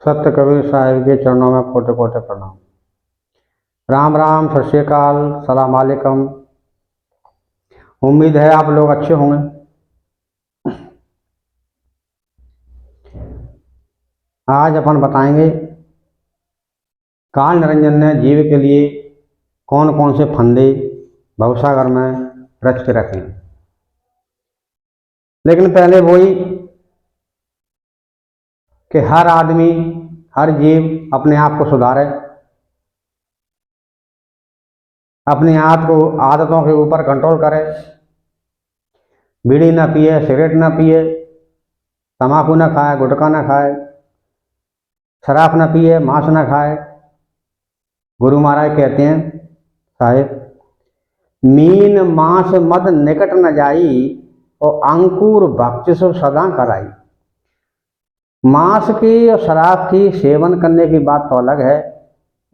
सत्य कबीर साहिब के चरणों में कोटि कोटि प्रणाम। राम राम, सत श्री अकाल, सलाम वालेकुम। उम्मीद है आप लोग अच्छे होंगे। आज अपन बताएंगे काल निरंजन ने जीव के लिए कौन कौन से फंदे भवसागर में रच के रखे हैं। लेकिन पहले वही कि हर आदमी, हर जीव अपने आप को सुधारे, अपनी आदतों के ऊपर कंट्रोल करे। बीड़ी ना पिए, सिगरेट ना पिए, तम्बाकू ना खाए, गुटखा ना खाए, शराब ना पिए, मांस ना खाए। गुरु महाराज कहते हैं, साहिब, मीन मांस मद निकट न जाई और अंकुर भक्ष सो सदा कराई। मांस की और शराब की सेवन करने की बात तो अलग है,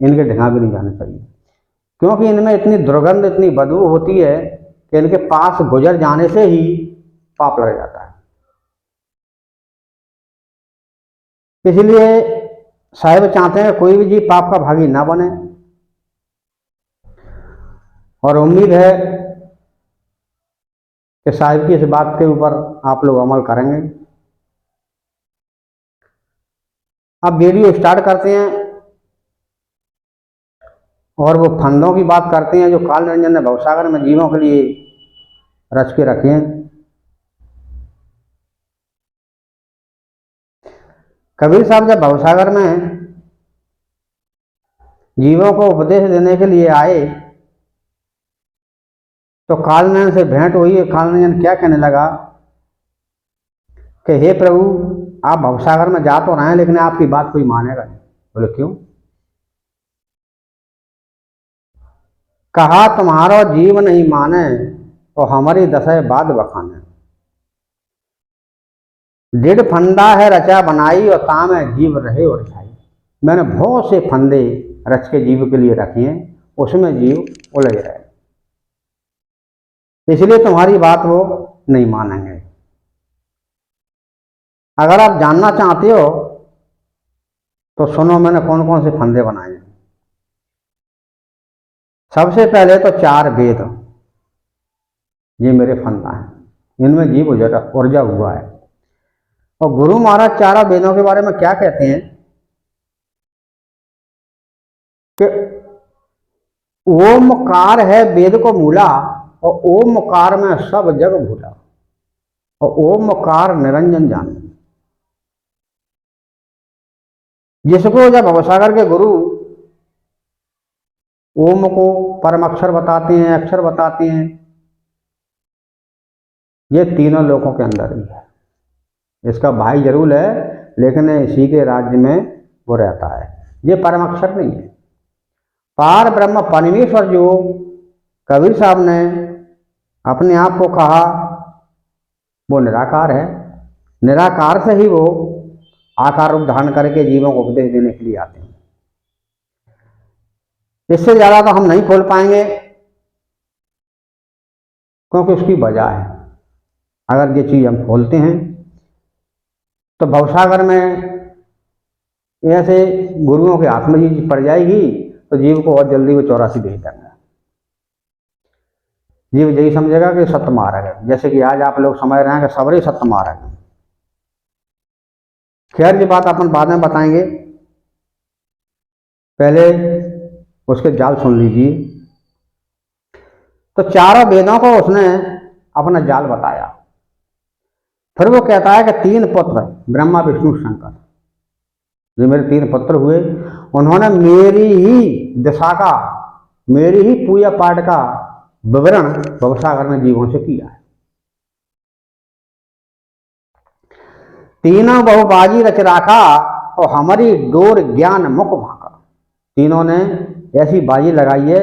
इनके ढिंगा भी नहीं जाना चाहिए, क्योंकि इनमें इतनी दुर्गंध, इतनी बदबू होती है कि इनके पास गुजर जाने से ही पाप लग जाता है। इसलिए साहिब चाहते हैं कोई भी जीव पाप का भागी ना बने, और उम्मीद है कि साहिब की इस बात के ऊपर आप लोग अमल करेंगे। अब वीडियो स्टार्ट करते हैं और वो फंदों की बात करते हैं जो काल निरंजन ने भवसागर में जीवों के लिए रच के रखे हैं। कबीर साहब जब भवसागर में जीवों को उपदेश देने के लिए आए तो काल निरंजन से भेंट हुई। काल निरंजन क्या कहने लगा कि हे प्रभु, आप भवसागर में जा तो रहे हैं, लेकिन आपकी बात कोई मानेगा नहीं। बोले क्यों? कहा, तुम्हारो जीव नहीं माने और हमारी दशा बाद बखाने। डेढ़ फंदा है रचा बनाई और ताम है जीव रहे और छाई। मैंने बहुत से फंदे रच के जीव के लिए रखे हैं, उसमें जीव उलझ रहे, इसलिए तुम्हारी बात वो नहीं मानेंगे। अगर आप जानना चाहते हो तो सुनो, मैंने कौन कौन से फंदे बनाए हैं। सबसे पहले तो 4 वेद, ये मेरे फंदा हैं, इनमें जीव उलझा हुआ है। और गुरु महाराज 4 वेदों के बारे में क्या कहते हैं कि ओमकार है वेद को मूला और ओमकार में सब जग भूला और ओमकार निरंजन जान। जिसको जब भवसागर के गुरु ओम को परम अक्षर बताते हैं, अक्षर बताते हैं, ये तीनों लोगों के अंदर ही है। इसका भाई जरूर है, लेकिन इसी के राज्य में वो रहता है। ये परम अक्षर नहीं है। पार ब्रह्म परमेश्वर जो कबीर साहब ने अपने आप को कहा, वो निराकार है। निराकार से ही वो आकार रूप धारण करके जीवों को उपदेश देने के लिए आते हैं। इससे ज्यादा तो हम नहीं खोल पाएंगे, क्योंकि उसकी वजह है। अगर ये चीज हम खोलते हैं तो भवसागर में ऐसे गुरुओं के हाथ में ये चीज पड़ जाएगी तो जीव को बहुत जल्दी वो 84 भेज देंगे। जीव यही समझेगा कि सत्य मार्ग है, जैसे कि आज आप लोग समझ रहे हैं कि सबरे सत्य मार्ग है। खैर, ये बात अपन बाद में बताएंगे, पहले उसके जाल सुन लीजिए। तो 4 वेदों को उसने अपना जाल बताया। फिर वो कहता है कि 3 पुत्र, ब्रह्मा विष्णु शंकर, जो मेरे 3 पुत्र हुए, उन्होंने मेरी ही दिशा का, मेरी ही पूजा पाठ का विवरण भवसागर में जीवों से किया है। तीनों बहुबाजी रच राखा और हमारी डोर ज्ञान मुख भाका। तीनों ने ऐसी बाजी लगाई है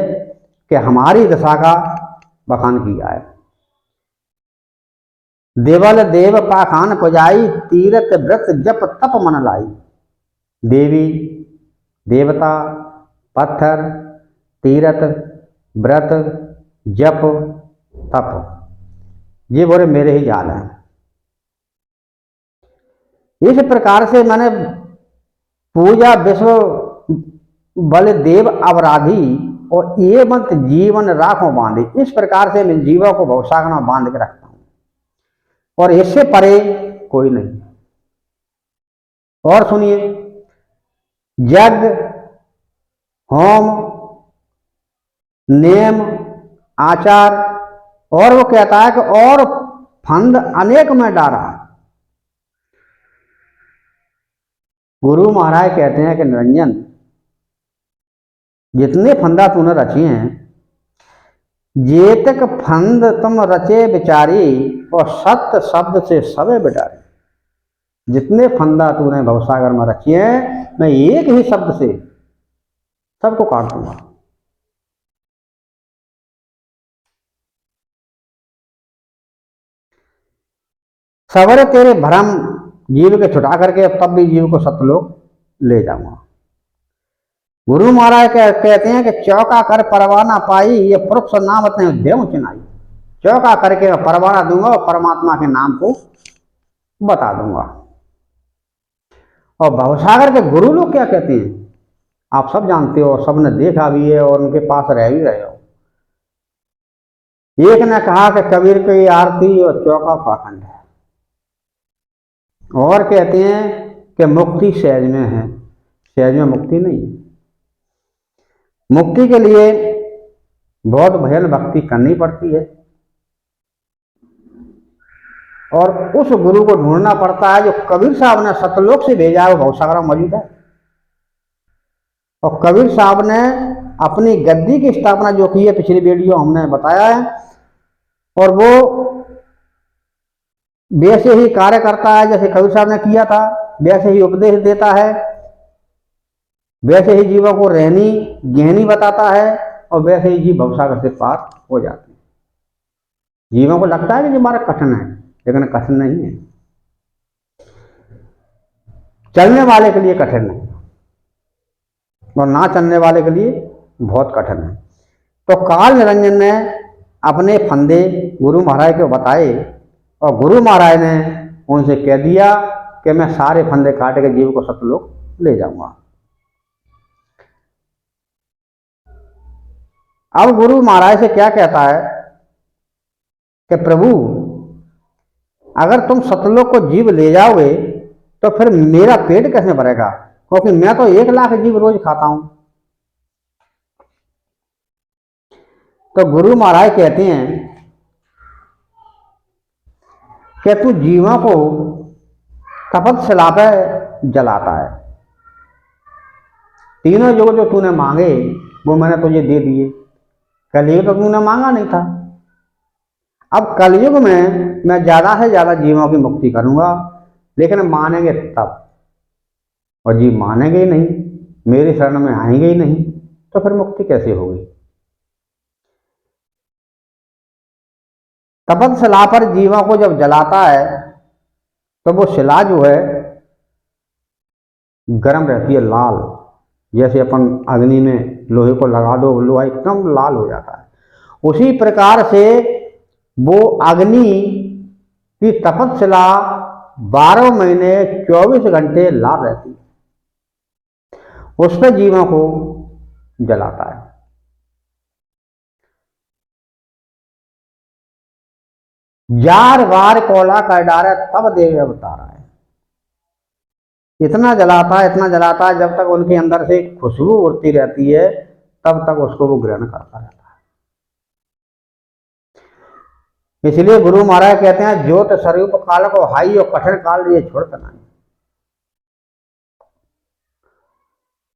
कि हमारी दशा का बखान किया है। देवल देव पाखान पुजाई, तीरथ व्रत जप तप मन लाई। देवी देवता, पत्थर, तीरथ, व्रत, जप, तप, ये बोले मेरे ही जाल हैं। इस प्रकार से मैंने पूजा विश्व बल देव अपराधी और ये मत जीवन राखो बांधे। इस प्रकार से मैं जीवों को भवसागर में बांध के रखता हूं और इससे परे कोई नहीं। और सुनिए, यज्ञ, होम, नियम, आचार, और वो कहता है कि और फंद अनेक में डारा। गुरु महाराज कहते हैं कि निरंजन, जितने फंदा तूने रचे हैं, जे तक फंद तुम रचे विचारी और सत्य शब्द से सबे बिटारे। जितने फंदा तूने भवसागर में रखे हैं, मैं एक ही शब्द से सबको काट दूंगा। सवरे तेरे भ्रम जीव के छुटा करके तब भी जीव को सतलोक ले जाऊंगा। गुरु महाराज कहते हैं कि चौका कर परवाना पाई, ये पुरुष नाम देव चिनाई। चौका करके परवाना दूंगा और परमात्मा के नाम को बता दूंगा। और भवसागर के गुरु लोग क्या कहते हैं आप सब जानते हो, सबने देखा भी है और उनके पास रह भी रहे हो। एक ने कहा कि कबीर की आरती और चौका पाखंड है, और कहते हैं कि मुक्ति सहज में है। सहज में मुक्ति नहीं है। मुक्ति के लिए बहुत भजन भक्ति करनी पड़ती है और उस गुरु को ढूंढना पड़ता है जो कबीर साहब ने सतलोक से भेजा है, वो भवसागर में मौजूद है। और कबीर साहब ने अपनी गद्दी की स्थापना जो की है, पिछली वीडियो हमने बताया है, और वो वैसे ही कार्य करता है जैसे कबीर साहब ने किया था, वैसे ही उपदेश देता है, वैसे ही जीवों को रहनी गहनी बताता है, और वैसे ही जीव भवसागर से पार हो जाते हैं। जीवों को लगता है कि ये मार्ग कठिन है, लेकिन कठिन नहीं है। चलने वाले के लिए कठिन है और ना चलने वाले के लिए बहुत कठिन है। तो काल निरंजन ने अपने फंदे गुरु महाराज को बताए और गुरु महाराज ने उनसे कह दिया कि मैं सारे फंदे काट के जीव को सतलोक ले जाऊंगा। अब गुरु महाराज से क्या कहता है कि प्रभु, अगर तुम सतलोक को जीव ले जाओगे तो फिर मेरा पेट कैसे भरेगा, क्योंकि मैं तो 1 लाख जीव रोज खाता हूं। तो गुरु महाराज कहते हैं कि तू जीवों को तपस्या पे जलाता है। तीनों युग जो तूने मांगे वो मैंने तुझे दे दिए। कलयुग तो तूने मांगा नहीं था। अब कलयुग में मैं ज्यादा से ज्यादा जीवों की मुक्ति करूंगा, लेकिन मानेंगे तब, और जीव मानेंगे ही नहीं, मेरे शरण में आएंगे ही नहीं, तो फिर मुक्ति कैसे होगी। तपस्या पर जीवों को जब जलाता है तो वो शिला जो है गर्म रहती है, लाल, जैसे अपन अग्नि में लोहे को लगा दो, लोहा एकदम लाल हो जाता है। उसी प्रकार से वो अग्नि की तपस्या 12 महीने 24 घंटे लाल रहती है, उस पर जीवों को जलाता है। जार बार कोला कर डारे तब देव अवतारा है। इतना जलाता है, इतना जलाता है, जब तक उनके अंदर से खुशबू उड़ती रहती है तब तक उसको वो ग्रहण करता रहता है। इसलिए गुरु महाराज कहते हैं ज्योत स्वरूप काल को हाई और कठिन काल ये छोड़ता नहीं।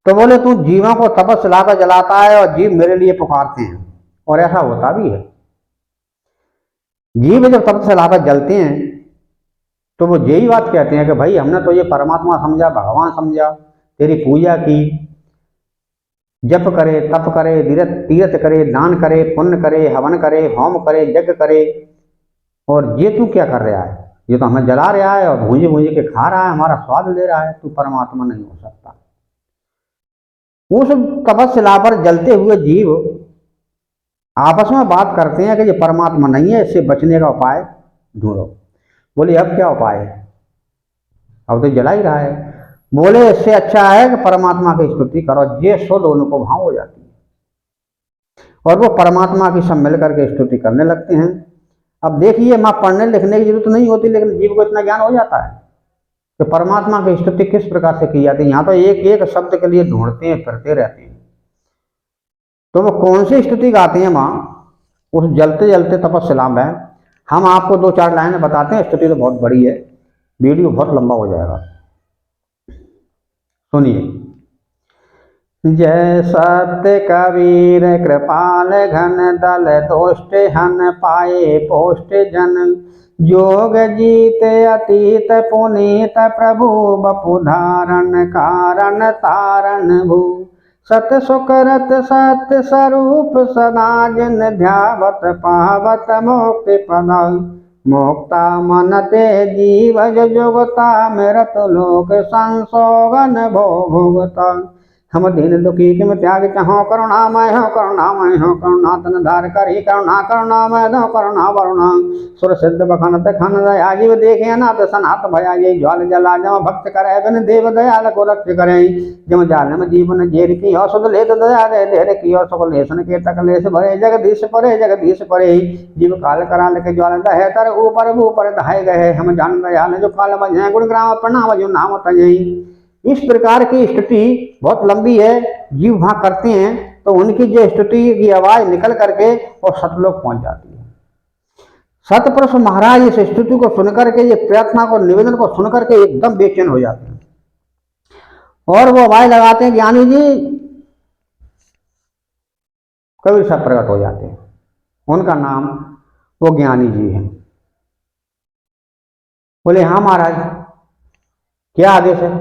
तो बोले तू जीवों को तपस्या कर जलाता है और जीव मेरे लिए पुकारते हैं, और ऐसा होता भी है। जीव जब तपस्या पर जलते हैं तो वो यही बात कहते हैं कि भाई हमने तो ये परमात्मा समझा, भगवान समझा, तेरी पूजा की, जप करे, तप करे, तीर्थ करे, दान करे, पुण्य करे, हवन करे, होम करे, यज्ञ करे, और ये तू क्या कर रहा है, ये तो हमें जला रहा है और भूंजे भूंजे के खा रहा है, हमारा स्वाद ले रहा है, तू परमात्मा नहीं हो सकता। उस तपस्या पर जलते हुए जीव आपस में बात करते हैं कि ये परमात्मा नहीं है, इससे बचने का उपाय ढूंढो। बोले अब क्या उपाय है, अब तो जला ही रहा है। बोले इससे अच्छा है कि परमात्मा की स्तुति करो, ये सो दोनों को भाव हो जाती है और वो परमात्मा की सब मिल करके स्तुति करने लगते हैं। अब देखिए, माँ पढ़ने लिखने की जरूरत नहीं होती, लेकिन जीव को इतना ज्ञान हो जाता है कि परमात्मा की स्तुति किस प्रकार से की जाती है। यहाँ तो एक एक शब्द के लिए ढूंढते हैं, फिरते रहते हैं। तो वो कौन सी स्तुति गाते हैं माँ, उस जलते जलते तपस्या में हम आपको 2-4 लाइन बताते हैं। स्तुति तो बहुत बड़ी है, वीडियो बहुत लंबा हो जाएगा, सुनिए। जय सत्य कबीर कृपाल घन दल दोष्ट हन पाए पोष्ट जन, जोग जीत अतीत पुनीत प्रभु बपु धारण कारण तारण भू, सत सुकरत सत्य स्वरूप सदा जिन ध्यावत पावत मुक्ति पदा, मोक्ता मनते जीव जुगता मृत लोक संसोगन भोगता, हम दीन दुखी किम त्याग चाहो करुणामय हो करुणामय हो, करुणा तन धार करी करुणा करुणामय दो करुणा वरुणा, सुर सिद्ध बखनत खन दया जीव देखे अनाथ सनाथ भया, ये ज्वाल जला जम भक्त करे बिन देव दयाल को रक्ष करे, जम जाल में जीवन जेर की हो सुध लेत दया दे देर की हो सकल लेसन के तकलेश भरे, जगदीश परे जीव काल कराल के ज्वाल दहे तर ऊपर ऊपर दहाय गए, हम जान दयाल जो काल बजाए गुण ग्राम प्रणाम जो नाम तजई। इस प्रकार की स्तुति बहुत लंबी है, जीव वहां करते हैं तो उनकी जो स्तुति की आवाज निकल करके और सतलोक पहुंच जाती है। सतपुरुष महाराज इस स्तुति को सुनकर के, ये प्रार्थना को निवेदन को सुनकर के एकदम बेचैन हो जाते हैं और वो आवाज लगाते हैं, ज्ञानी जी कबीर साहब प्रकट हो जाते हैं। उनका नाम वो ज्ञानी जी है। बोले हाँ महाराज, क्या आदेश है?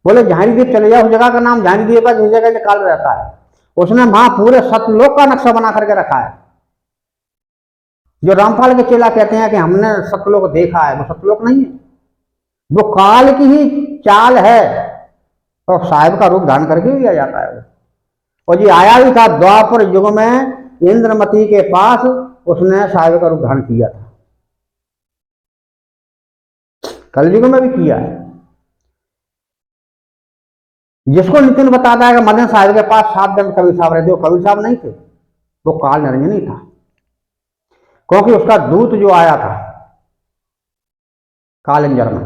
बोले झारी द्वीप चले जाओ, उस जगह का नाम झारी द्वीप है जिस जगह से काल रहता है, उसने वहां पूरे सतलोक का नक्शा बना करके रखा है। जो रामपाल के चेला कहते हैं कि हमने सतलोक देखा है, वो सतलोक नहीं है, वो काल की ही चाल है और साहिब का रूप धारण करके भी आ जाता है। और ये आया भी था द्वापर युग में, इंद्रमती के पास उसने साहिब का रूप धारण किया था, कल युग में भी किया है। जिसको नितिन बताता है कि मदन साहिब के पास 7 दिन कबीर साहब रहते, वो कबीर साहब नहीं थे, वो काल निरंजन ही था, क्योंकि उसका दूत जो आया था कालिंजर में,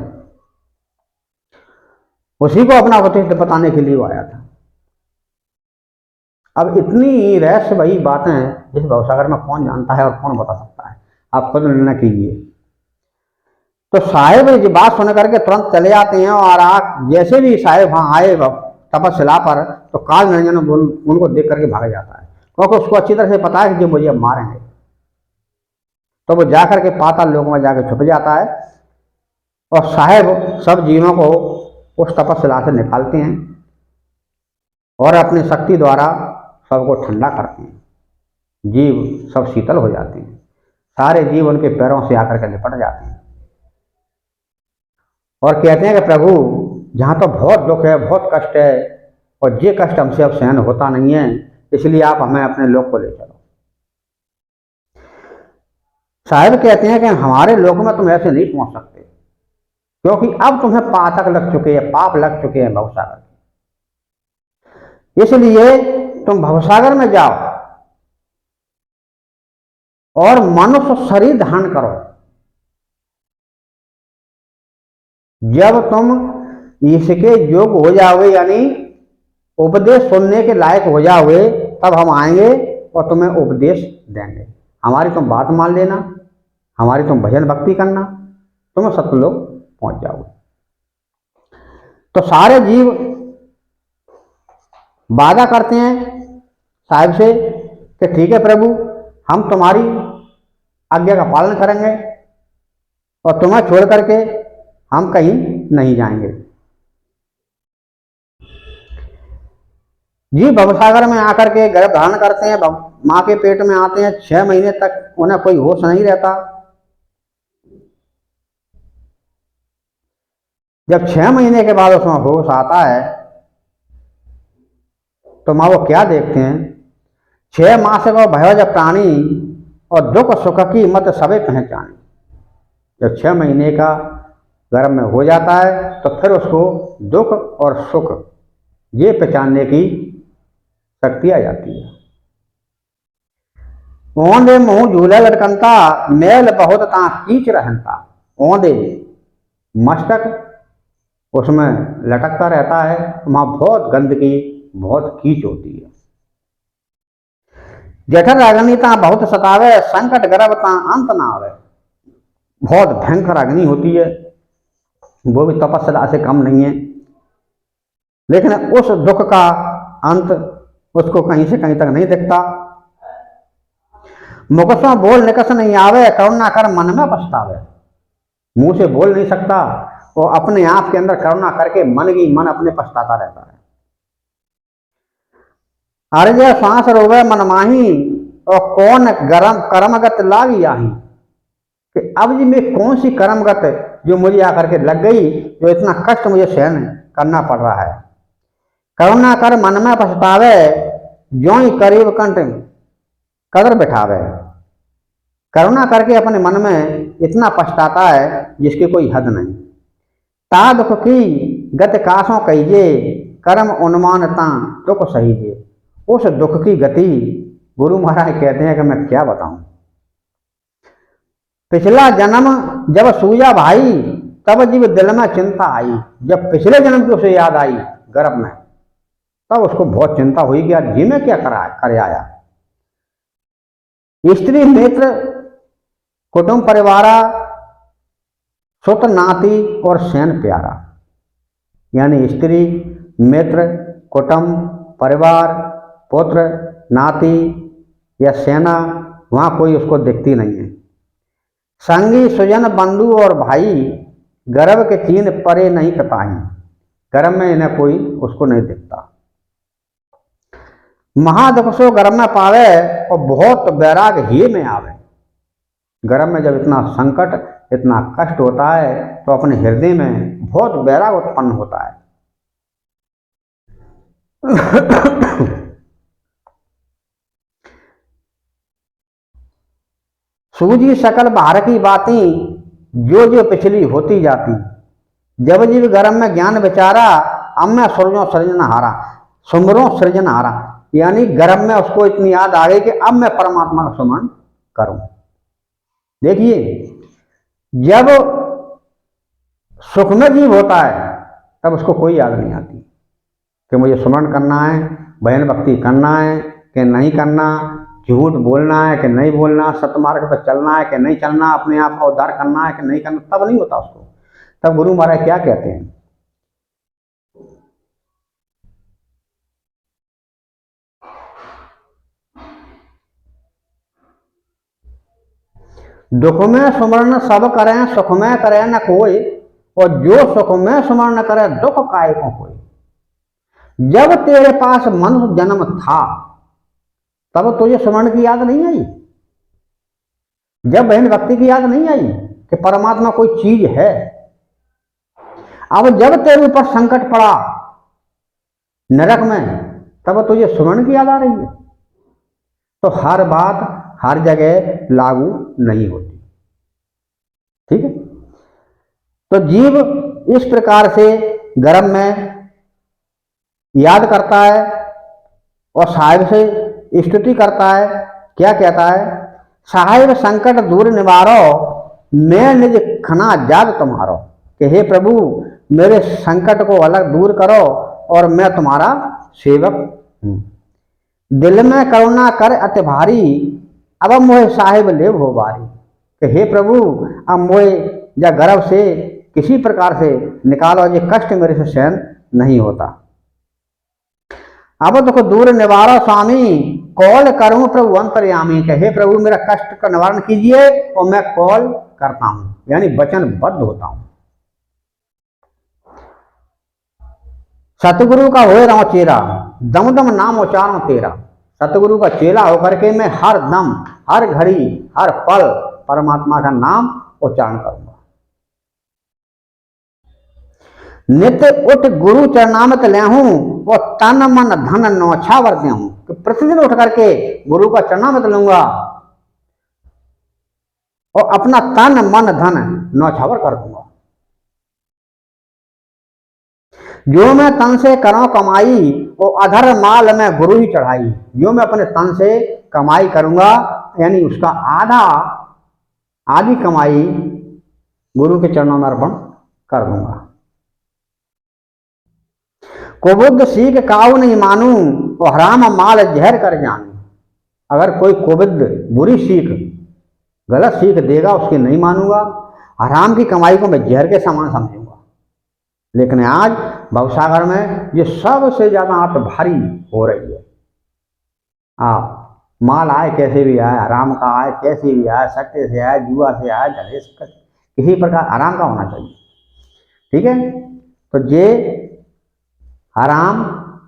उसी को अपना उपदेश बताने के लिए वो आया था। अब इतनी रहस्य भरी बातें जिस भवसागर में कौन जानता है और कौन बता सकता है, आप खुद निर्णय कीजिए। तो साहेब ये बात सुन करके तुरंत चले आते हैं और आप जैसे भी साहेब वहां आए तपस्या पर, तो काल निरंजन उनको देख करके भाग जाता है, क्योंकि उसको अच्छी तरह से पता है कि जो मुझे मारेंगे। तो वो जाकर के पाताल लोक में जाकर छुप जाता है और साहेब सब जीवों को उस तपस्या से निकालते हैं और अपनी शक्ति द्वारा सबको ठंडा करते हैं। जीव सब शीतल हो जाते हैं, सारे जीव उनके पैरों से आकर के लिपट जाते हैं और कहते हैं कि प्रभु जहाँ तो बहुत दुख है, बहुत कष्ट है और ये कष्ट हमसे अब सहन होता नहीं है, इसलिए आप हमें अपने लोक को ले चलो। साहिब कहते हैं कि हमारे लोक में तुम ऐसे नहीं पहुंच सकते, क्योंकि अब तुम्हें पातक लग चुके हैं, पाप लग चुके हैं भवसागर, इसलिए तुम भवसागर में जाओ और मनुष्य शरीर धारण करो। जब तुम इसके योग हो जाओगे, यानी उपदेश सुनने के लायक हो जाओगे, तब हम आएंगे और तुम्हें उपदेश देंगे। हमारी तुम बात मान लेना, हमारी तुम भजन भक्ति करना, तुम सतलोक पहुंच जाओगे। तो सारे जीव वादा करते हैं साहिब से कि ठीक है प्रभु, हम तुम्हारी आज्ञा का पालन करेंगे और तुम्हें छोड़ करके हम कहीं नहीं जाएंगे। जी भवसागर में आकर के गर्भ धारण करते हैं, माँ के पेट में आते हैं, 6 महीने तक उन्हें कोई होश नहीं रहता। जब 6 महीने के बाद उसमें होश आता है तो माँ वो क्या देखते हैं, 6 मास को भयज प्राणी और दुख सुख की मत सबे पहचाने। जब 6 महीने का गर्भ में हो जाता है तो फिर उसको दुख और सुख ये पहचानने की शक्ति आ जाती है। ओंधे मुंह झूले लटकनता, मैल बहुत ता कीच रहता। ओंधे मस्तक उसमें लटकता रहता है, वहां बहुत गंदगी बहुत कीच होती है। जठर अग्नि ता बहुत सतावे, संकट गर्भ ता अंत ना आवे। बहुत भयंकर अग्नि होती है, वो भी तपस्या से कम नहीं है, लेकिन उस दुख का अंत उसको कहीं से कहीं तक नहीं दिखता। मुख से बोल निकस नहीं आवे, करुणा कर मन में पछतावे। मुंह से बोल नहीं सकता और अपने आप के अंदर करुणा करके मन अपने पछताता रहता है। अर्जय सांस रोवे मन माही, और कौन गरम कर्मगत लागी आही। कि अब जी मैं कौन सी कर्मगत जो मुझे आकर के लग गई, जो इतना कष्ट मुझे सहन करना पड़ रहा है। करुणा कर मन में पछतावे, जो ही करीब कंठ कदर बिठावे। करुणा करके अपने मन में इतना पछताता है जिसकी कोई हद नहीं। ता दुख की गति कासों कहिए, कर्म उन्मान ता दुख सहीजे। उस दुख की गति गुरु महाराज कहते हैं कि मैं क्या बताऊं। पिछला जन्म जब सूझा भाई, तब जीव दिल में चिंता आई। जब पिछले जन्म की उसे याद आई गर्भ में, तब उसको बहुत चिंता हुई कि यार जी में क्या कर आया। स्त्री मित्र कुटुंब परिवारा, सुत नाती और सैन प्यारा। यानी स्त्री मित्र कुटुंब परिवार पुत्र नाती या सेना, वहां कोई उसको दिखती नहीं है। संगी सुजन बंधु और भाई, गर्भ के चीन परे नहीं कताही। गर्भ में इन्हें कोई उसको नहीं दिखता। महादुख सो गर्भ में पावे, और बहुत बैराग ही में आवे। गर्भ में जब इतना संकट इतना कष्ट होता है तो अपने हृदय में बहुत बैराग उत्पन्न होता है। सूझी सकल बाहर की बातें, जो जो पिछली होती जाती। जब जीव गर्भ में ज्ञान विचारा, अब मैं सूर्यों सृजनहारा सुमरों सृजनहारा। यानी गर्भ में उसको इतनी याद आ गई कि अब मैं परमात्मा का सुमरण करूं। देखिए, जब सुख में जीव होता है तब उसको कोई याद नहीं आती कि मुझे सुमरण करना है, भजन भक्ति करना है कि नहीं करना, झूठ बोलना है कि नहीं बोलना, सतमार्ग पर चलना है कि नहीं चलना, अपने आप का उद्धार करना है कि नहीं करना, तब नहीं होता उसको। तब गुरु महाराज क्या कहते हैं, दुख में सुमरण सब करें, सुख में करे न कोई, और जो सुख में सुमरण करे दुख काहे को कोई। जब तेरे पास मनुष्य जन्म था तब तुझे सुमरण की याद नहीं आई, जब बहन भक्ति की याद नहीं आई कि परमात्मा कोई चीज है। अब जब तेरे ऊपर संकट पड़ा नरक में, तब तुझे सुमरण की याद आ रही है। तो हर बात हर जगह लागू नहीं होती, ठीक है। तो जीव इस प्रकार से गर्भ में याद करता है और साहिब से स्तुति करता है। क्या कहता है, साहिब संकट दूर निवारो, मैं निज खना जाग तुम्हारो। कि हे प्रभु मेरे संकट को अलग दूर करो और मैं तुम्हारा सेवक हूं। दिल में करुणा कर अति भारी, अब मोहे साहिब लेव हो बारी। कि हे प्रभु अब मोहे या गर्भ से किसी प्रकार से निकालो, ये कष्ट मेरे से सहन नहीं होता। अब दुख दूर निवारो स्वामी, कॉल करूं प्रभु अंतर्यामी। कि हे प्रभु मेरा कष्ट का निवारण कीजिए, और मैं कॉल करता हूं, यानी वचनबद्ध होता हूं। सतगुरु का होए रहो चेरा, दम दम नाम उच्चारण तेरा। सतगुरु का चेला होकर के मैं हर दम हर घड़ी हर पल परमात्मा का नाम उच्चारण करूंगा। नित्य उठ गुरु चरणामृत ले हूं, वो तन मन धन नौछावर दे हूं। कि प्रतिदिन उठ करके गुरु का चरणामृत लूंगा और अपना तन मन धन नौछावर कर दूंगा। जो मैं तन से करूं कमाई और अधर माल में गुरु ही चढ़ाई। जो मैं अपने तन से कमाई करूंगा यानी उसका आधी कमाई गुरु के चरणों में अर्पण कर दूंगा। कुबुद्ध सीख काऊ नहीं मानू और हराम माल जहर कर जानू। अगर कोई कुबुद्ध बुरी सीख गलत सीख देगा उसकी नहीं मानूंगा, हराम की कमाई को मैं जहर के समान समझूंगा। लेकिन आज भवसागर में ये सबसे ज्यादा आंत भारी हो रही है। आप माल आए कैसे भी आए, हराम का आए कैसे भी आए, सट्टे से आए, जुआ से आए, दहेज का, किसी प्रकार हराम का होना चाहिए। ठीक है, तो ये हराम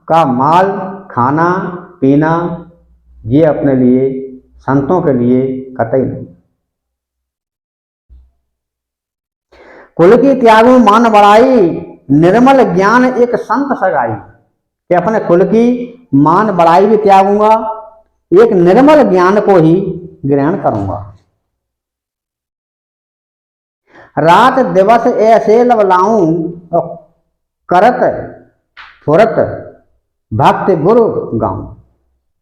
का माल खाना पीना ये अपने लिए, संतों के लिए कतई नहीं। कुल की त्यागू मान बढ़ाई, निर्मल ज्ञान एक संत सगाई। कि अपने कुल की मान बढ़ाई भी त्यागूंगा, एक निर्मल ज्ञान को ही ग्रहण करूंगा। रात दिवस ऐसे लवलाऊं और करत फुरत भक्त गुरु गाऊं।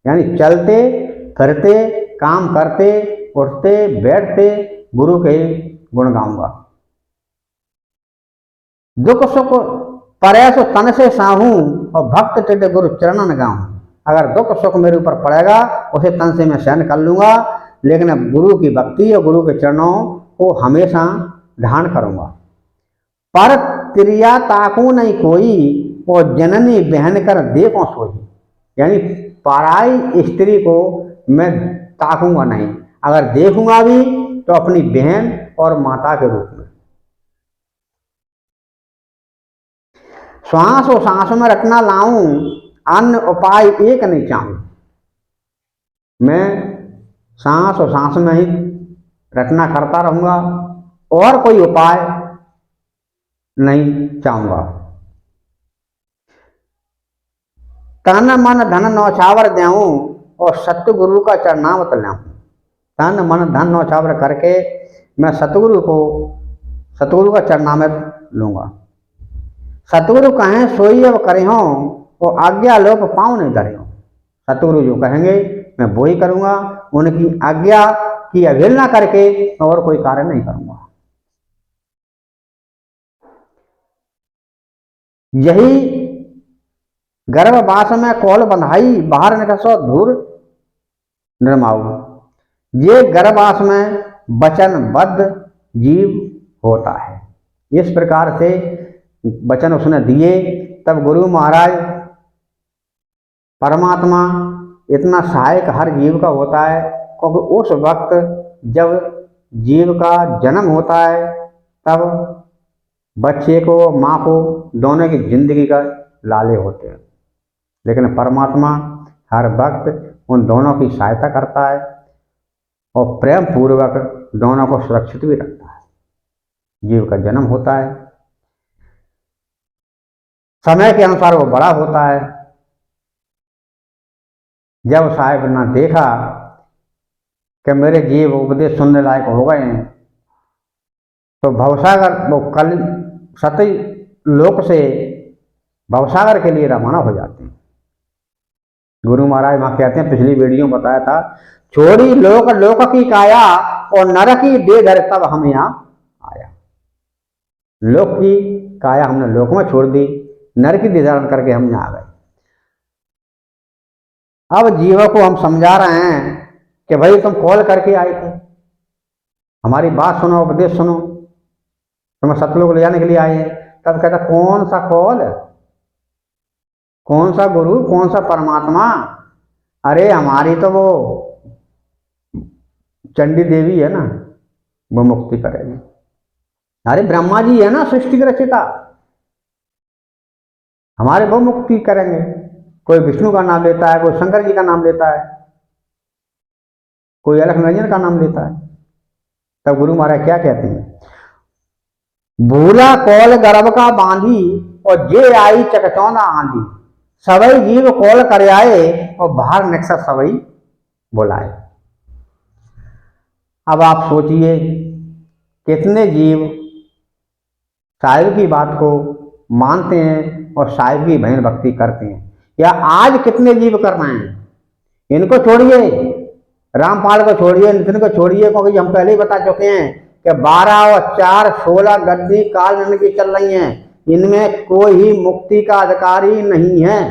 यानी चलते फिरते काम करते उठते बैठते गुरु के गुण गाऊंगा। दुख सुख परे सो तन से साहूं और भक्त टिड गुरु चरणन गाऊं। अगर दुख सुख मेरे ऊपर पड़ेगा उसे तन से मैं सहन कर लूंगा, लेकिन गुरु की भक्ति और गुरु के चरणों को हमेशा ध्यान करूंगा। पर त्रिया ताकू नहीं कोई और जननी बहन कर देखो सोई। यानी पराई स्त्री को मैं ताकूंगा नहीं, अगर देखूंगा भी तो अपनी बहन और माता के रूप में। श्वास और सांस में रखना लाऊं, अन्य उपाय एक नहीं चाहूं। मैं सांस और सांस में ही रखना करता रहूंगा और कोई उपाय नहीं चाहूंगा। तन मन धन नौछावर देऊं और सतगुरु का चरणामत लाऊं। तन मन धन नौछावर करके मैं सतगुरु का चरणामत लूंगा। सतगुरु कहें सोई अब करे हो और आज्ञा लोप पाँव नहीं धरे हो। सतगुरु जो कहेंगे मैं वो ही करूंगा, उनकी आज्ञा की अवहेलना करके और कोई कार्य नहीं करूंगा। यही गर्भवास में कौल बंधाई, बाहर निकसो धूर निर्माऊ। ये गर्भवास में वचनबद्ध जीव होता है। इस प्रकार से वचन उसने दिए, तब गुरु महाराज परमात्मा इतना सहायक हर जीव का होता है, क्योंकि उस वक्त जब जीव का जन्म होता है तब बच्चे को माँ को दोनों की जिंदगी का लाले होते हैं, लेकिन परमात्मा हर वक्त उन दोनों की सहायता करता है और प्रेम पूर्वक दोनों को सुरक्षित भी रखता है। जीव का जन्म होता है, समय के अनुसार वो बड़ा होता है। जब साहिब ने देखा कि मेरे जीव उपदेश सुनने लायक हो गए हैं, तो भवसागर वो कल सती लोक से भवसागर के लिए रवाना हो जाते हैं। गुरु महाराज वहां कहते हैं, पिछली वीडियो में बताया था, छोड़ी लोक लोक की काया और नर की दे धर तब हम यहाँ आया। लोक की काया हमने लोक में छोड़ दी, नर की दे धारण करके हम यहाँ आ गए। अब जीवों को हम समझा रहे हैं कि भाई तुम कॉल करके आए थे, हमारी बात सुनो, उपदेश सुनो, तुम्हें सतलोक ले जाने के लिए आए हैं। तब कहता कौन सा कॉल, कौन सा गुरु, कौन सा परमात्मा, अरे हमारी तो वो चंडी देवी है ना, वो मुक्ति करेगी। अरे ब्रह्मा जी है ना सृष्टि के रचयिता, हमारे वो मुक्ति करेंगे। कोई विष्णु का नाम लेता है, कोई शंकर जी का नाम लेता है, कोई अलख निरंजन का नाम लेता है। तब गुरु महाराज क्या कहते हैं, भूला कौल गर्भ का बांधी और जे आई चकचौंधा आंधी। सवई जीव कौल कर आए और बाहर निकसा सवई बुलाए। अब आप सोचिए कितने जीव साहिब की बात को मानते हैं और साहिब की भजन भक्ति करते हैं। या आज कितने जीव कर रहे हैं, इनको छोड़िए, रामपाल को छोड़िए, नितिन को छोड़िए, क्योंकि हम पहले ही बता चुके हैं कि 12 और 4 16 गद्दी काल नन की चल रही हैं। इनमें कोई ही मुक्ति का अधिकारी नहीं है।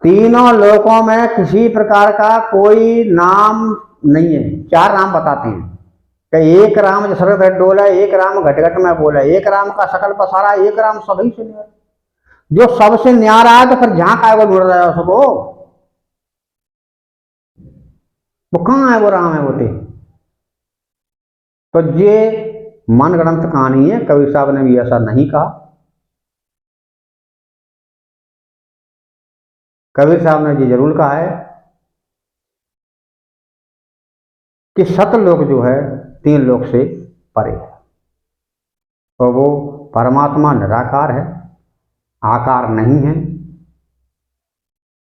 तीनों लोकों में किसी प्रकार का कोई नाम नहीं है। 4 नाम बताते हैं कि एक राम जो सर्व डोला, एक राम घट घट में बोला, एक राम का सकल पसारा, एक राम सभी से न्यारा। जो सबसे न्यारा है तो फिर जहां का वो ढूंढ रहा है उसको, वो कहाँ है, वो राम है वो थे। तो ये मन गणंत कहानी है, कबीर साहब ने भी ऐसा नहीं कहा। कबीर साहब ने ये जरूर कहा है कि सतलोक जो है 3 लोक से परे है, और वो परमात्मा निराकार है, आकार नहीं है।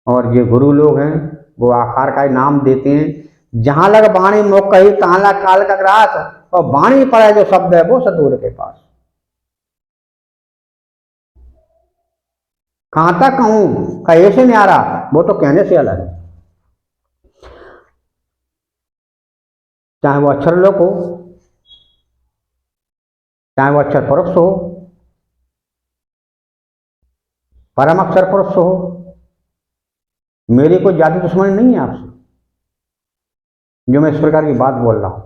और ये गुरु लोग हैं वो आकार का ही नाम देते हैं। जहां लग वाणी मुख कही तहां लग काल का ग्रास, और वाणी पड़े जो शब्द है वो सतगुरु के पास। कहां तक कहूं, कहे से न्यारा, वो तो कहने से अलग है। चाहे वो अक्षर लोक हो, चाहे वो अक्षर पुरुष हो, परम अक्षर पुरुष हो, मेरी कोई जाति दुश्मनी नहीं है आपसे जो मैं इस प्रकार की बात बोल रहा हूं।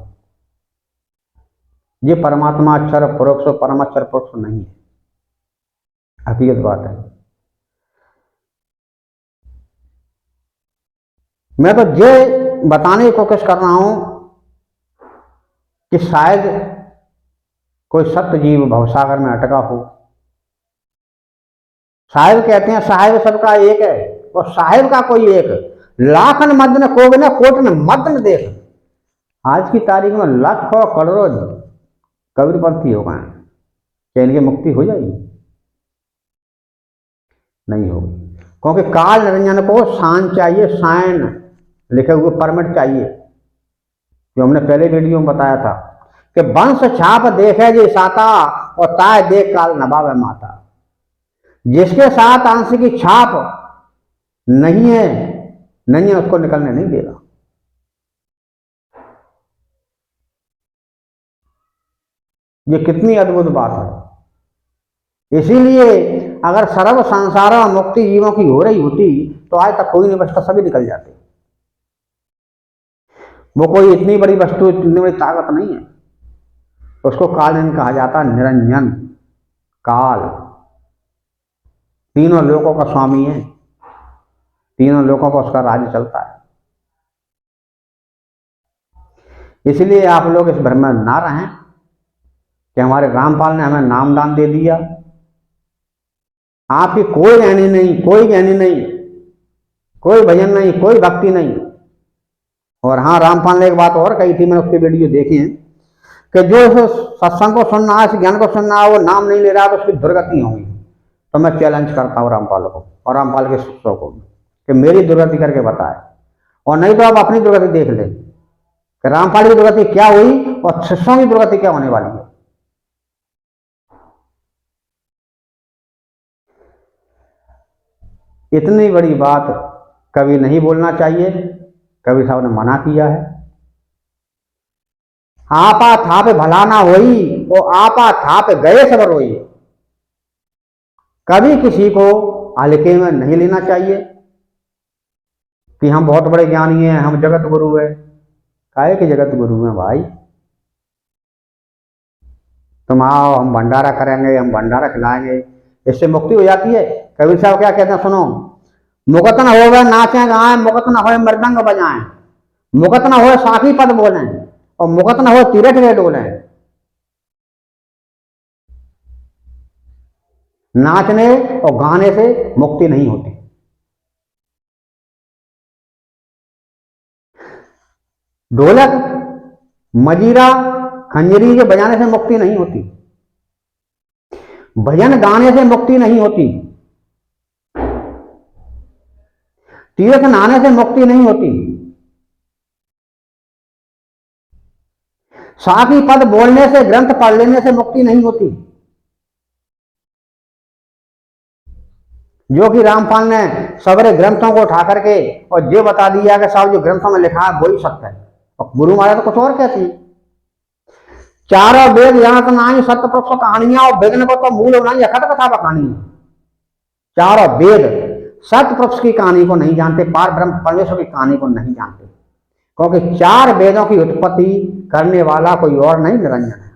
ये परमात्मा अक्षर पुरुष परम अक्षर पुरुष नहीं है, हकीकत बात है। मैं तो ये बताने की कोशिश कर रहा हूं कि शायद कोई सत्य जीव भवसागर में अटका हो। साहिब कहते हैं साहिब सबका एक है, और साहिब का कोई एक, लाखन मदन कोग न कोट न मदन देख। आज की तारीख में लाखों करोड़ों कबीरपंथी हो गए, क्या इनकी मुक्ति हो जाएगी? नहीं होगी, क्योंकि काल निरंजन को साइन चाहिए, साइन लिखे हुए परमिट चाहिए, जो हमने पहले वीडियो में बताया था कि वंश छाप देखे जे साता, और ताय देख काल नभावे माता। जिसके साथ अंश की छाप नहीं है, नहीं है, उसको निकलने नहीं देगा। ये कितनी अद्भुत बात है। इसीलिए अगर सर्व संसार में मुक्ति जीवों की हो रही होती तो आज तक कोई नहीं बचता, सभी निकल जाते। वो कोई इतनी बड़ी वस्तु, इतनी बड़ी ताकत नहीं है। उसको काल कहा जाता, निरंजन काल। तीनों लोकों का स्वामी है, तीनों लोकों का उसका राज्य चलता है। इसलिए आप लोग इस भ्रम में ना रहें कि हमारे रामपाल ने हमें नामदान दे दिया। आपकी कोई रहनी नहीं, कोई ज्ञानी नहीं, कोई भजन नहीं, कोई भक्ति नहीं। और हाँ, रामपाल ने एक बात और कही थी, मैंने उसकी वीडियो देखी है, कि जो सत्संग को सुनना है, ज्ञान को सुनना है, वो नाम नहीं ले रहा तो उसकी दुर्गति होगी। तो मैं चैलेंज करता हूँ रामपाल को और रामपाल के शिष्यों को कि मेरी दुर्गति करके बताए, और नहीं तो आप अपनी दुर्गति देख ले कि रामपाल की दुर्गति क्या हुई और शिष्यों की दुर्गति क्या होने वाली है। इतनी बड़ी बात कभी नहीं बोलना चाहिए, कभी साहब ने मना किया है। आपा थाप भला ना होई, वो आपा थाप गए सब रोई। कभी किसी को हल्के में नहीं लेना चाहिए कि हम बहुत बड़े ज्ञानी हैं, हम जगत गुरु है। काहे के जगत गुरु हैं भाई? तुम आओ, हम भंडारा करेंगे, हम भंडारा खिलाएंगे, इससे मुक्ति हो जाती है? कबीर साहब क्या कहते हैं, सुनो, मुकत न होवे नाचे गाएं, मुकत न होए मृदंग बजाएं, मुकत न होए साखी पद बोलें, और मुकत न होए तीरथ वे डोलें। नाचने और गाने से मुक्ति नहीं होती। ढोलक, मजीरा, खंजरी के बजाने से मुक्ति नहीं होती। भजन गाने से मुक्ति नहीं होती। तीर्थ नहाने से मुक्ति नहीं होती। साकी पद बोलने से, ग्रंथ पढ़ लेने से मुक्ति नहीं होती। जो कि रामपाल ने सवरे ग्रंथों को उठा करके और ये बता दिया कि साहब जो ग्रंथों में लिखा है वही सत्य है, और गुरु महाराज तो कुछ और कहती। चारों वेद यहाँ तो ना ही सत्य पुरुष कहानियां, और वेद को तो मूल होना ही अखंड कथा कहानी। चारों वेद सत्य पुरुष की कहानी को नहीं जानते, पार ब्रह्म परमेश्वर की कहानी को नहीं जानते, क्योंकि चार वेदों की उत्पत्ति करने वाला कोई और नहीं, निरंजन है।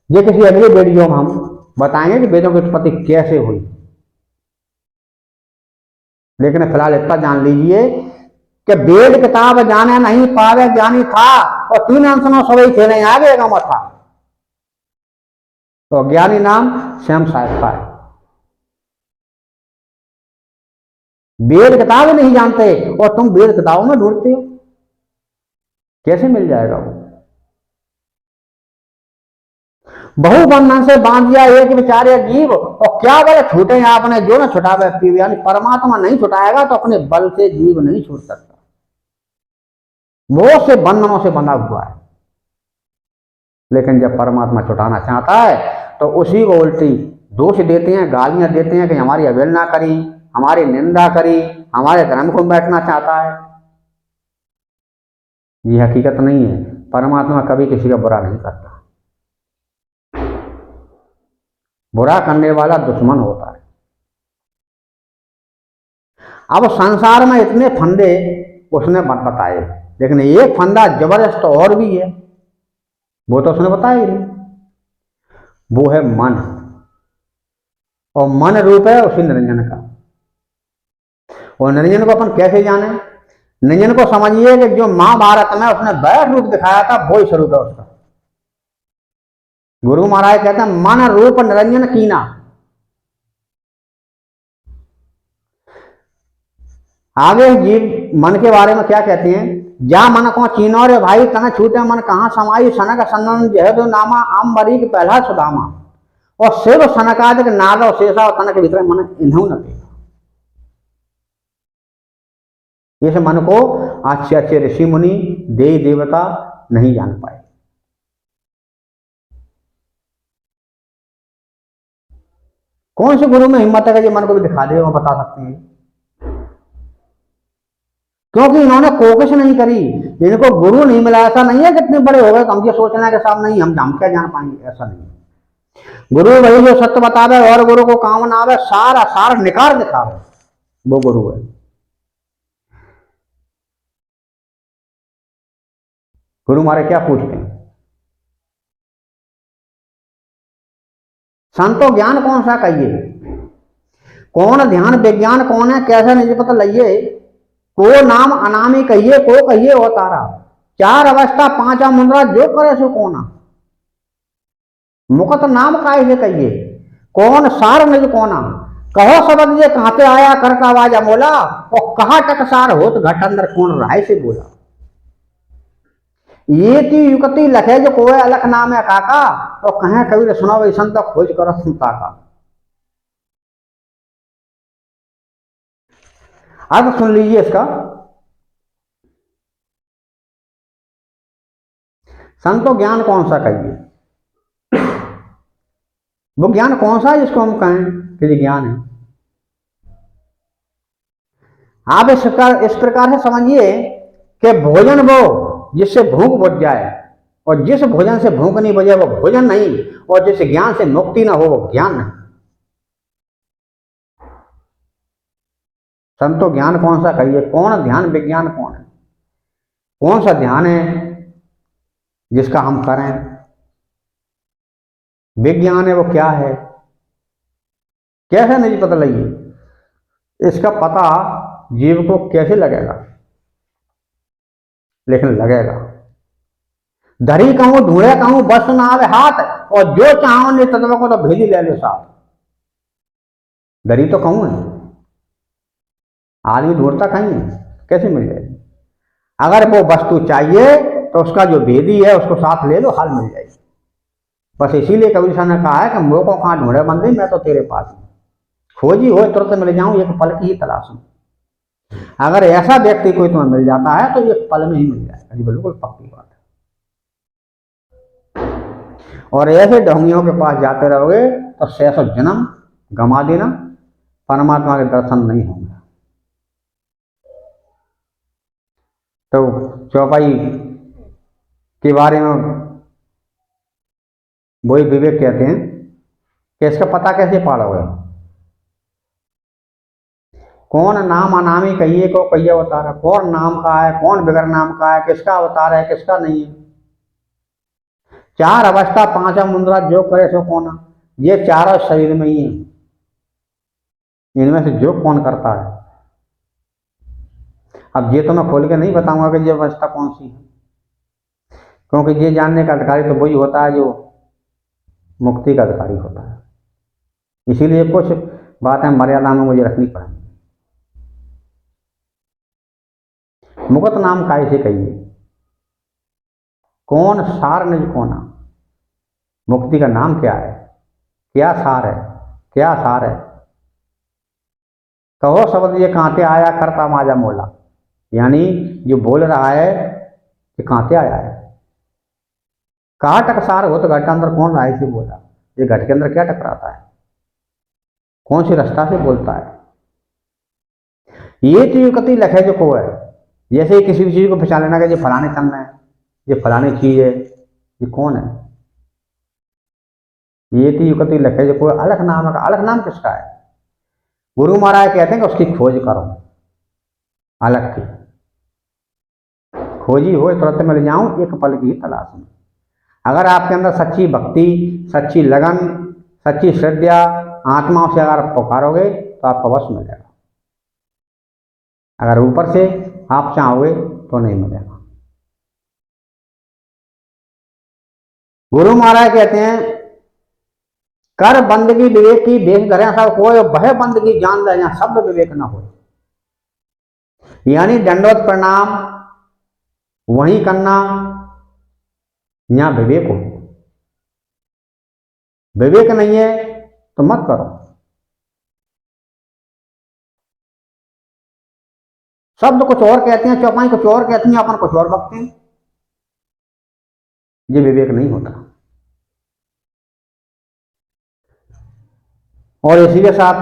ये किसी अगले वीडियो में हम बताएंगे कि वेदों की उत्पत्ति कैसे हुई, लेकिन फिलहाल इतना जान लीजिए कि वेद किताब जाने नहीं पावे ज्ञानी था, और तीन अंशनों सभी खेले आगे का मत था, तो ज्ञानी नाम स्वयं साहित्य है। वेद किताब नहीं जानते और तुम वेद किताबों में ढूंढते हो, कैसे मिल जाएगा वो? बहु बंधन से बांध दिया एक बेचारे जीव, और क्या बड़े छूटे आपने जो ना छुटावे पीवे, यानी परमात्मा नहीं छुटाएगा तो अपने बल से जीव नहीं छूट सकता, वो से बंधनों से बंधा हुआ है। लेकिन जब परमात्मा छुटाना चाहता है तो उसी को उल्टी दोष देते हैं, गालियां देते हैं कि हमारी अवहेलना करी, हमारी निंदा करी, हमारे धर्म को बैठना चाहता है। ये हकीकत नहीं है, परमात्मा कभी किसी का बुरा नहीं करता, बुरा करने वाला दुश्मन होता है। अब संसार में इतने फंदे उसने बताए, लेकिन एक फंदा जबरदस्त और भी है, वो तो उसने बताया ही नहीं, वो है मन, और मन रूप है उसी निरंजन का। और निरंजन को अपन कैसे जाने? निरंजन को समझिए कि जो महाभारत में उसने वह रूप दिखाया था वो ही स्वरूप है उसका। गुरु महाराज कहते हैं मन रूप निरंजन कीना। आगे जीव मन के बारे में क्या कहते हैं? जा मन को चीनो रे भाई तना छूटे मन कहाँ समाई, सनक सनन जहदो नामा आम बरी के पहला सुदामा, और शिव सनकादिक नाद और शेषा और तनक भीतर मन इन्हू न देगा। इस मन को अच्छे अच्छे ऋषि मुनि देवी देवता नहीं जान पाए। कौन से गुरु में हिम्मत है कि मन को भी दिखा दे, वो बता सकते हैं? क्योंकि इन्होंने कोशिश नहीं करी, इनको गुरु नहीं मिला। ऐसा नहीं है कितने बड़े हो गए तो हम ये सोचना है कि साहब नहीं हम क्या जान पाएंगे, ऐसा नहीं। गुरु वही जो सत्य बतावे और गुरु को काम ना आवे, सारा सार निकाल दिखावे, वो गुरु है। गुरु हमारे क्या पूछते हैं? संतो ज्ञान कौन सा कहिए, कौन ध्यान विज्ञान कौन है, कैसे नहीं पता लइए। को नाम अनामी कहिए, को कहिए वो तारा, चार अवस्था पांचा मुद्रा जो करे सो कोना, मुकत नाम काय से कहिए, कौन सार निज कोना, कहो शब्द ये कहां पे आया करता आवाज अमोला, और कहा टकसार हो तो घट अंदर कौन राय से बोला। ये ती युक्ति लखे जो कोई अलग नाम है काका, तो कहें कबीर सुनो वही संत खोज करो सुनता का। अब सुन लीजिए इसका। संतो ज्ञान कौन सा कहिए, वो ज्ञान कौन सा है जिसको हम कहें कि ये ज्ञान है? आप इस प्रकार से समझिए कि भोजन वो जिससे भूख बुझ जाए, और जिस भोजन से भूख नहीं बुझे वो भोजन नहीं, और जिस ज्ञान से मुक्ति ना हो वो ज्ञान नहीं। संतो ज्ञान कौन सा कहिए, कौन ध्यान विज्ञान कौन है, कौन सा ध्यान है जिसका हम करें? विज्ञान है वो क्या है, कैसे नहीं पता लगे? इसका पता जीव को कैसे लगेगा? लेकिन लगेगा। धरी कहूं ढूंढे कहूं बस ना आवे हाथ, और जो चाहो ने तत्व को तो भेजी ले ले साथ। धरी तो कहूं है, आदमी ढूंढता कहीं है, कैसे मिल जाएगी? अगर वो वस्तु चाहिए तो उसका जो भेदी है उसको साथ ले लो, हाल मिल जाएगी। बस इसीलिए कबीर साहब ने कहा है कि मोह को कहां ढूंढे बंदे, मैं तो तेरे पास हूं, खोजी हो तुरंत मिल जाऊं एक पल की ही तलाश में। अगर ऐसा व्यक्ति कोई तुम्हें मिल जाता है तो एक पल में ही मिल जाएगा। अरे बिल्कुल पक्की बात है। और ऐसे ढोंगियों के पास जाते रहोगे तो सैसों जन्म गंवा देना, परमात्मा के दर्शन नहीं होंगे। तो चौपाई के बारे में वही विवेक कहते हैं कि इसका पता कैसे पाड़ोगे, कौन नाम अनामी कहिए को कहिए अवतार है, कौन नाम का है कौन बिगर नाम का है, किसका अवतार है किसका नहीं है। चार अवस्था पांचवा मुद्रा जो करे सो कौन, ये चारों शरीर में ही है, इनमें से जो कौन करता है। अब ये तो मैं खोल के नहीं बताऊंगा कि ये अवस्था कौन सी है, क्योंकि ये जानने का अधिकारी तो वही होता है जो मुक्ति का अधिकारी होता है। इसीलिए कुछ बातें मर्यादा में मुझे रखनी पड़ेंगी। मुक्त नाम काय से कहिए, कौन सार निज कोना, मुक्ति का नाम क्या है, क्या सार है, क्या सार है। कहो शब्द ये कांटे आया करता माजा मोला, यानी जो बोल रहा है कि कांटे आया है। कहा टकसार हो तो घट के अंदर कौन राय से बोला, ये घट के अंदर क्या टकराता है, कौन सी रास्ता से बोलता है। ये तो कति लखे जो को है, जैसे ही किसी भी चीज को पहचान लेना कि ये फलाने तन है, ये फलानी चीज है, ये कौन है। ये तो युक्ति लखे जो कोई अलग नाम है, अलग नाम किसका है। गुरु महाराज कहते हैं कि उसकी खोज करो, अलग की खोजी हो तुरंत मिल जाऊं एक पल की तलाश में। अगर आपके अंदर सच्ची भक्ति, सच्ची लगन, सच्ची श्रद्धा आत्मा से अगर पुकारोगे तो आपको अवश्य मिलेगा। अगर ऊपर से आप चाहोगे तो नहीं मिलेगा। गुरु महाराज कहते हैं कर बंदगी विवेक की देख धरे सब कोई, वह बंदगी जान ले जहां शब्द विवेक न हो। यानी दंडवत प्रणाम वही करना यहां विवेक हो। विवेक नहीं है तो मत करो। शब्द कुछ और कहते हैं, चौपाई कुछ और कहती हैं, अपन कुछ और बकते हैं, ये विवेक नहीं होता। और इसी के साथ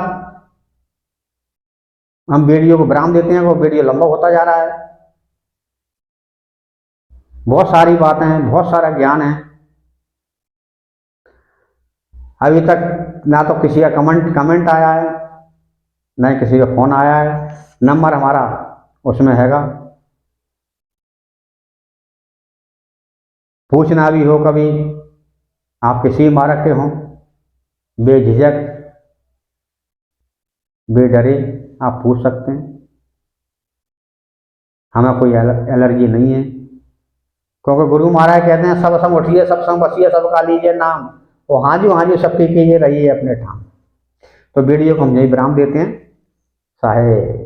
हम वीडियो को विराम देते हैं, वो वीडियो लंबा होता जा रहा है। बहुत सारी बातें हैं, बहुत सारा ज्ञान है। अभी तक ना तो किसी का कमेंट आया है, ना किसी का फोन आया है। नंबर हमारा उसमें हैगा, पूछना भी हो कभी, आप किसी मार्ग के हों, बेझिझक बेडरे आप पूछ सकते हैं। हमें कोई एलर्जी नहीं है, क्योंकि गुरु महाराज कहते हैं सब संग उठिए सब संग बसिए सबका लीजिए नाम, वो हाजू सबके कीजिए रहिए अपने ठाम। तो वीडियो को हम यही विराम देते हैं। साहे